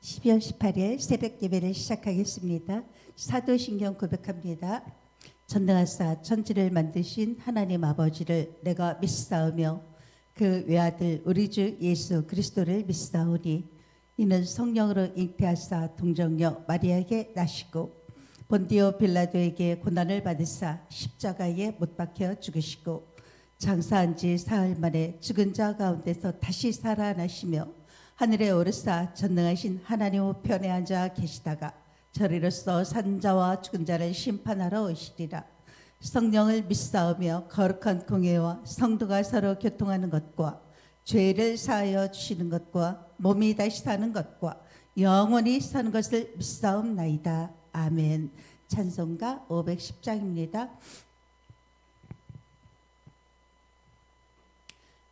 12월 18일 새벽 예배를 시작하겠습니다. 사도신경 고백합니다. 전능하사 천지를 만드신 하나님 아버지를 내가 믿사오며 그 외아들 우리 주 예수 그리스도를 믿사오니 이는 성령으로 잉태하사 동정녀 마리아에게 나시고 본디오 빌라도에게 고난을 받으사 십자가에 못 박혀 죽으시고 장사한 지 사흘 만에 죽은 자 가운데서 다시 살아나시며 하늘에 오르사 전능하신 하나님 우편에 앉아 계시다가 저리로서 산 자와 죽은 자를 심판하러 오시리라. 성령을 믿사오며 거룩한 공예와 성도가 서로 교통하는 것과 죄를 사하여 주시는 것과 몸이 다시 사는 것과 영원히 사는 것을 믿사옵나이다. 아멘. 찬송가 510장입니다.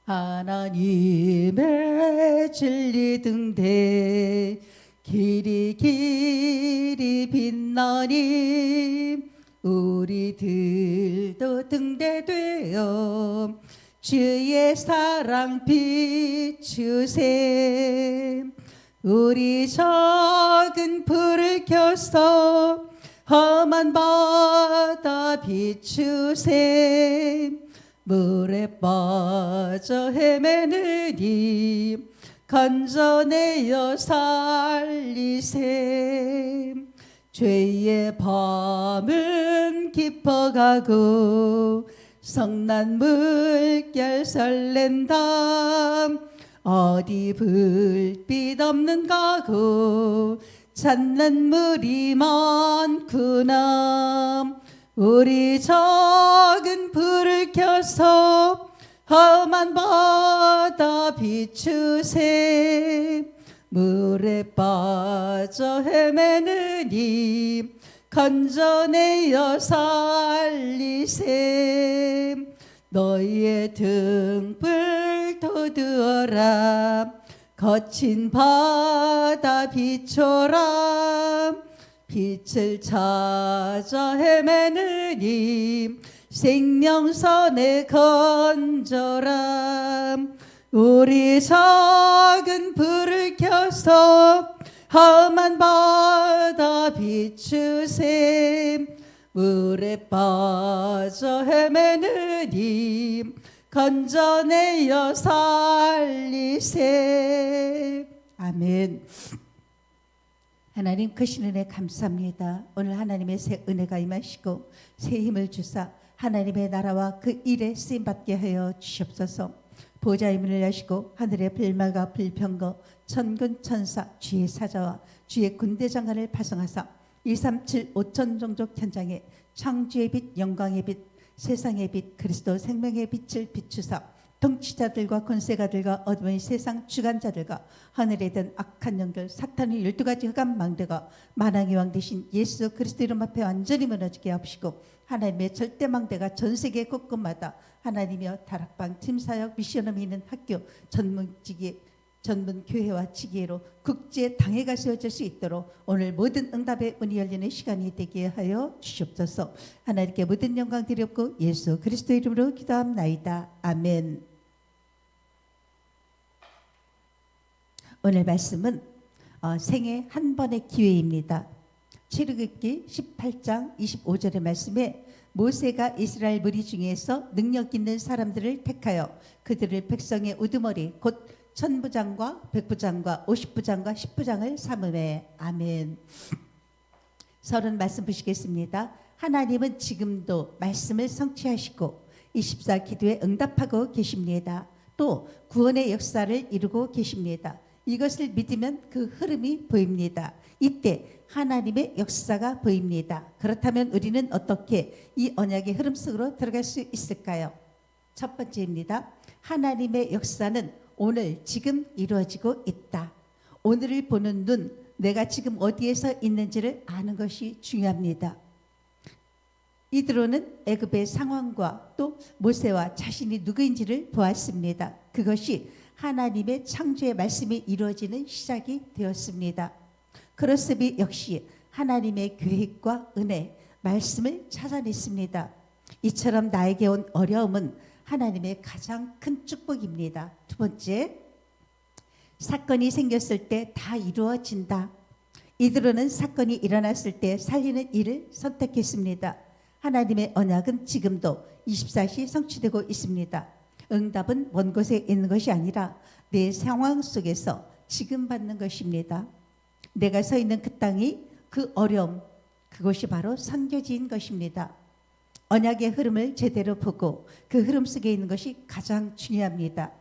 하나님의 진리 등대 길이 빛나니 우리들도 등대되어 주의 사랑 비추세. 우리 작은 불을 켜서 험한 바다 비추세. 물에 빠져 헤매느니 건져내어 살리세. 죄의 밤은 깊어가고 성난 물결 설렌다. 어디 불빛 없는 가고 찾는 물이 많구나. 우리 작은 불을 켜서 험한 바다 비추세. 물에 빠져 헤매느니 건져내어 살리세. 너희의 등불 돋우어라. 거친 바다 비춰라. 빛을 찾아 헤매느니 생명선에 건져라. 우리 작은 불을 켜서 험한 바다 비추세. 물에 빠져 헤매느니 건져내어 살리세. 아멘. 하나님 크신 은혜 감사합니다. 오늘 하나님의 새 은혜가 임하시고 새 힘을 주사 하나님의 나라와 그 일에 쓰임받게 하여 주시옵소서. 보좌의 문을 여시고 하늘의 빌마가 불평거 천군 천사 주의 사자와 주의 군대장관을 파송하사 237 5천 종족 현장에 창조의 빛 영광의 빛 세상의 빛 그리스도 생명의 빛을 비추사 통치자들과 권세가들과 어둠의 세상 주관자들과 하늘에 든 악한 영들 사탄의 12가지 흑암 망대가 만왕의 왕 되신 예수 그리스도 이름 앞에 완전히 무너지게 하시고 하나님의 절대 망대가 전 세계 곳곳마다 하나님이여 다락방 팀사역 미션을 있는 학교 전문 교회와 지기회로 국제 당회가 세워질 수 있도록 오늘 모든 응답의 문이 열리는 시간이 되게 하여 주시옵소서. 하나님께 모든 영광 드렸고 예수 그리스도 이름으로 기도합나이다. 아멘. 오늘 말씀은 생애 한 번의 기회입니다. 출애굽기 18장 25절의 말씀에 모세가 이스라엘 무리 중에서 능력 있는 사람들을 택하여 그들을 백성의 우두머리 곧 천부장과 백부장과 50부장과 10부장을 삼으매. 아멘. 서른 말씀 보시겠습니다. 하나님은 지금도 말씀을 성취하시고 24 기도에 응답하고 계십니다. 또 구원의 역사를 이루고 계십니다. 이것을 믿으면 그 흐름이 보입니다. 이때 하나님의 역사가 보입니다. 그렇다면 우리는 어떻게 이 언약의 흐름 속으로 들어갈 수 있을까요? 첫 번째입니다. 하나님의 역사는 오늘 지금 이루어지고 있다. 오늘을 보는 눈, 내가 지금 어디에서 있는지를 아는 것이 중요합니다. 이드로는 애굽의 상황과 또 모세와 자신이 누구인지를 보았습니다. 그것이 하나님의 창조의 말씀이 이루어지는 시작이 되었습니다. 크로스비 역시 하나님의 계획과 은혜, 말씀을 찾아냈습니다. 이처럼 나에게 온 어려움은 하나님의 가장 큰 축복입니다. 두 번째, 사건이 생겼을 때 다 이루어진다. 이들은 사건이 일어났을 때 살리는 일을 선택했습니다. 하나님의 언약은 지금도 24시 성취되고 있습니다. 응답은 먼 곳에 있는 것이 아니라 내 상황 속에서 지금 받는 것입니다. 내가 서 있는 그 땅이, 그 어려움, 그것이 바로 선교지인 것입니다. 언약의 흐름을 제대로 보고 그 흐름 속에 있는 것이 가장 중요합니다.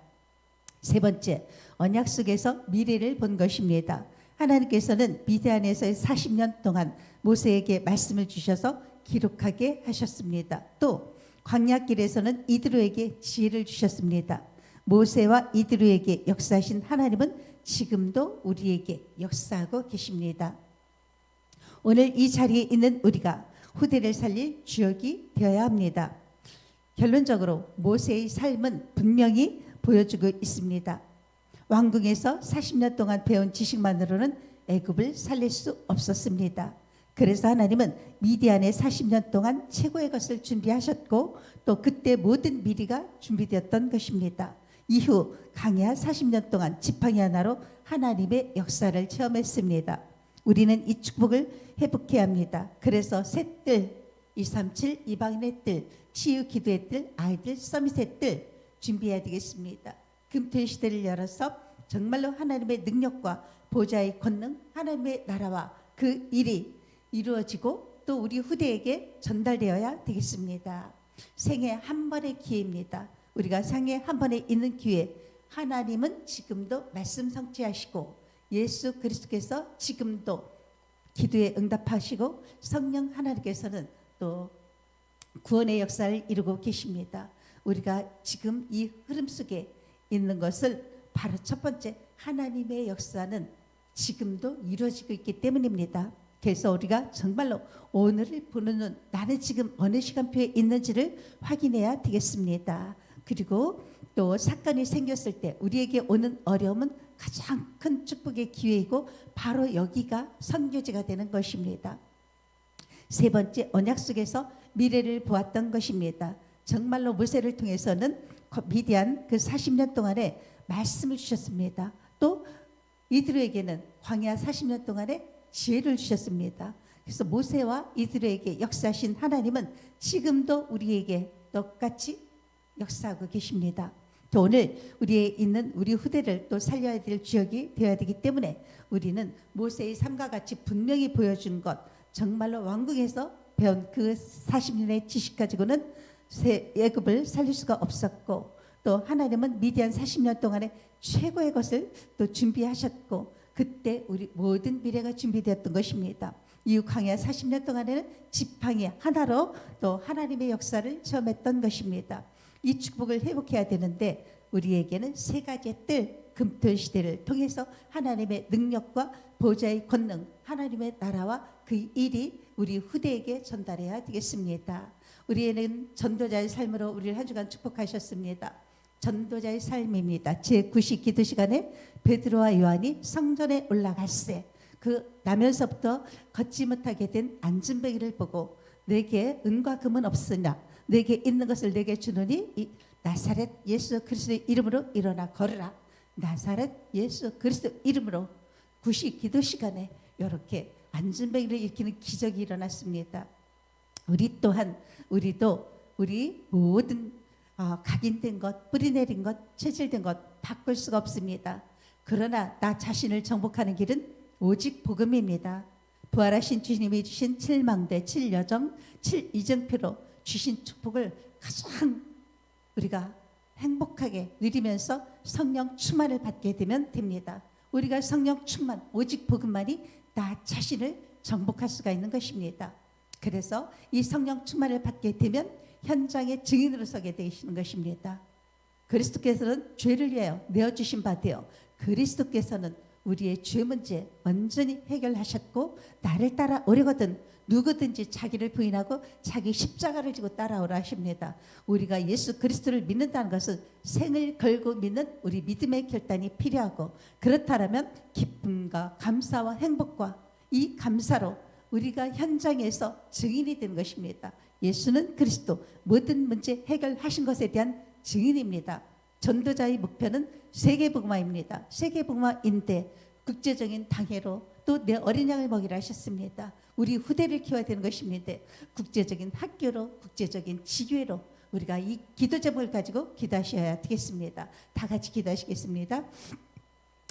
세 번째, 언약 속에서 미래를 본 것입니다. 하나님께서는 미디안에서의 40년 동안 모세에게 말씀을 주셔서 기록하게 하셨습니다. 또 광야길에서는 이드로에게 지혜를 주셨습니다. 모세와 이드로에게 역사하신 하나님은 지금도 우리에게 역사하고 계십니다. 오늘 이 자리에 있는 우리가 후대를 살릴 주역이 되어야 합니다. 결론적으로 모세의 삶은 분명히 보여주고 있습니다. 왕궁에서 40년 동안 배운 지식만으로는 애굽을 살릴 수 없었습니다. 그래서 하나님은 미디안에 40년 동안 최고의 것을 준비하셨고 또 그때 모든 미리가 준비되었던 것입니다. 이후 광야 40년 동안 지팡이 하나로 하나님의 역사를 체험했습니다. 우리는 이 축복을 회복해야 합니다. 그래서 새 뜰, 237 이방인의 뜰, 치유 기도의 뜰, 아이들 서밋의 뜰 준비해야 되겠습니다. 금토의 시대를 열어서 정말로 하나님의 능력과 보좌의 권능, 하나님의 나라와 그 일이 이루어지고 또 우리 후대에게 전달되어야 되겠습니다. 생애 한 번의 기회입니다. 우리가 생애 한 번에 있는 기회, 하나님은 지금도 말씀 성취하시고 예수 그리스도께서 지금도 기도에 응답하시고 성령 하나님께서는 또 구원의 역사를 이루고 계십니다. 우리가 지금 이 흐름 속에 있는 것을 바로 첫 번째, 하나님의 역사는 지금도 이루어지고 있기 때문입니다. 그래서 우리가 정말로 오늘을 보는 눈, 나는 지금 어느 시간표에 있는지를 확인해야 되겠습니다. 그리고 또 사건이 생겼을 때 우리에게 오는 어려움은 가장 큰 축복의 기회이고 바로 여기가 선교지가 되는 것입니다. 세 번째, 언약 속에서 미래를 보았던 것입니다. 정말로 모세를 통해서는 미디안 그 40년 동안에 말씀을 주셨습니다. 또 이드로에게는 광야 40년 동안에 지혜를 주셨습니다. 그래서 모세와 이드로에게 역사하신 하나님은 지금도 우리에게 똑같이 역사하고 계십니다. 또 오늘 우리에 있는 우리 후대를 또 살려야 될 주역이 되어야 되기 때문에 우리는 모세의 삶과 같이 분명히 보여준 것, 정말로 왕궁에서 배운 그 40년의 지식 가지고는 애굽을 살릴 수가 없었고 또 하나님은 미디안 40년 동안에 최고의 것을 또 준비하셨고 그때 우리 모든 미래가 준비되었던 것입니다. 이후 광야 40년 동안에는 지팡이 하나로 또 하나님의 역사를 체험했던 것입니다. 이 축복을 회복해야 되는데 우리에게는 세 가지의 뜰, 금토 시대를 통해서 하나님의 능력과 보좌의 권능, 하나님의 나라와 그 일이 우리 후대에게 전달해야 되겠습니다. 우리에는 전도자의 삶으로 우리를 한 주간 축복하셨습니다. 전도자의 삶입니다. 제9시 기도 시간에 베드로와 요한이 성전에 올라갔을 그 나면서부터 걷지 못하게 된 안진뱅이를 보고 내게 은과 금은 없으나 내게 있는 것을 내게 주노니 이 나사렛 예수 그리스도의 이름으로 일어나 걸으라. 나사렛 예수 그리스도 이름으로 9시 기도 시간에 이렇게 안진뱅이를 일으키는 기적이 일어났습니다. 우리 또한 우리 모든 각인된 것, 뿌리내린 것, 체질된 것 바꿀 수가 없습니다. 그러나 나 자신을 정복하는 길은 오직 복음입니다. 부활하신 주님이 주신 7망대, 7여정, 7이정표로 주신 축복을 가장 우리가 행복하게 누리면서 성령 충만을 받게 되면 됩니다. 우리가 성령 충만, 오직 복음만이 나 자신을 정복할 수가 있는 것입니다. 그래서 이 성령 충만을 받게 되면 현장의 증인으로 서게 되시는 것입니다. 그리스도께서는 죄를 위하여 내어주신 바 되어 그리스도께서는 우리의 죄 문제 완전히 해결하셨고 나를 따라오려거든 누구든지 자기를 부인하고 자기 십자가를 지고 따라오라 하십니다. 우리가 예수 그리스도를 믿는다는 것은 생을 걸고 믿는 우리 믿음의 결단이 필요하고 그렇다면 기쁨과 감사와 행복과 이 감사로 우리가 현장에서 증인이 되는 것입니다. 예수는 그리스도 모든 문제 해결하신 것에 대한 증인입니다. 전도자의 목표는 세계복음화입니다. 세계복음화인데 국제적인 당회로 또 내 어린 양을 먹이라 하셨습니다. 우리 후대를 키워야 되는 것입니다. 국제적인 학교로, 국제적인 지교회로 우리가 이 기도 제목을 가지고 기도하셔야 되겠습니다. 다 같이 기도하시겠습니다.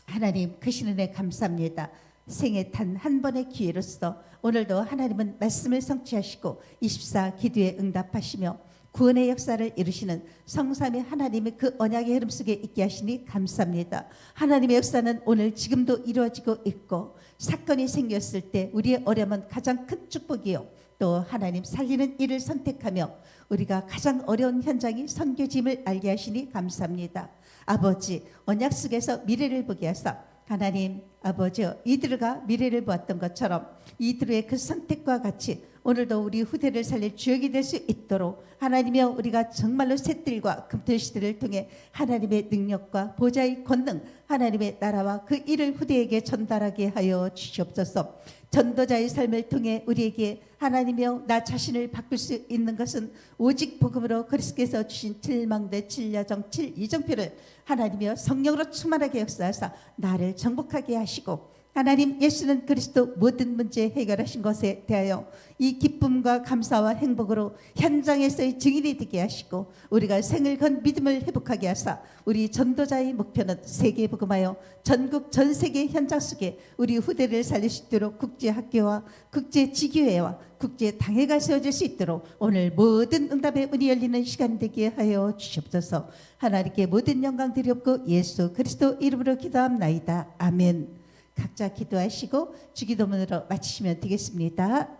하나님 크신 은혜 감사합니다. 생애 단 한 번의 기회로서 오늘도 하나님은 말씀을 성취하시고 24 기도에 응답하시며 구원의 역사를 이루시는 성삼위 하나님의 그 언약의 흐름 속에 있게 하시니 감사합니다. 하나님의 역사는 오늘 지금도 이루어지고 있고 사건이 생겼을 때 우리의 어려움은 가장 큰 축복이요 또 하나님 살리는 일을 선택하며 우리가 가장 어려운 현장이 선교짐을 알게 하시니 감사합니다. 아버지 언약 속에서 미래를 보게 하사 하나님 아버지여 이들과 미래를 보았던 것처럼 이들의 그 선택과 같이 오늘도 우리 후대를 살릴 주역이 될 수 있도록 하나님이여 우리가 정말로 셋들과 금토시들을 통해 하나님의 능력과 보좌의 권능 하나님의 나라와 그 일을 후대에게 전달하게 하여 주시옵소서. 전도자의 삶을 통해 우리에게 하나님이여 나 자신을 바꿀 수 있는 것은 오직 복음으로 그리스도께서 주신 7망대 7야정 7이정표를 하나님이여 성령으로 충만하게 역사하사 나를 정복하게 하시고 하나님 예수는 그리스도 모든 문제 해결하신 것에 대하여 이 기쁨과 감사와 행복으로 현장에서의 증인이 되게 하시고 우리가 생을 건 믿음을 회복하게 하사 우리 전도자의 목표는 세계 복음하여 전국 전 세계 현장 속에 우리 후대를 살릴 수 있도록 국제학교와 국제지교회와 국제당회가 세워질 수 있도록 오늘 모든 응답의 문이 열리는 시간 되게 하여 주시옵소서. 하나님께 모든 영광 드리옵고 예수 그리스도 이름으로 기도합나이다. 아멘. 각자 기도하시고 주기도문으로 마치시면 되겠습니다.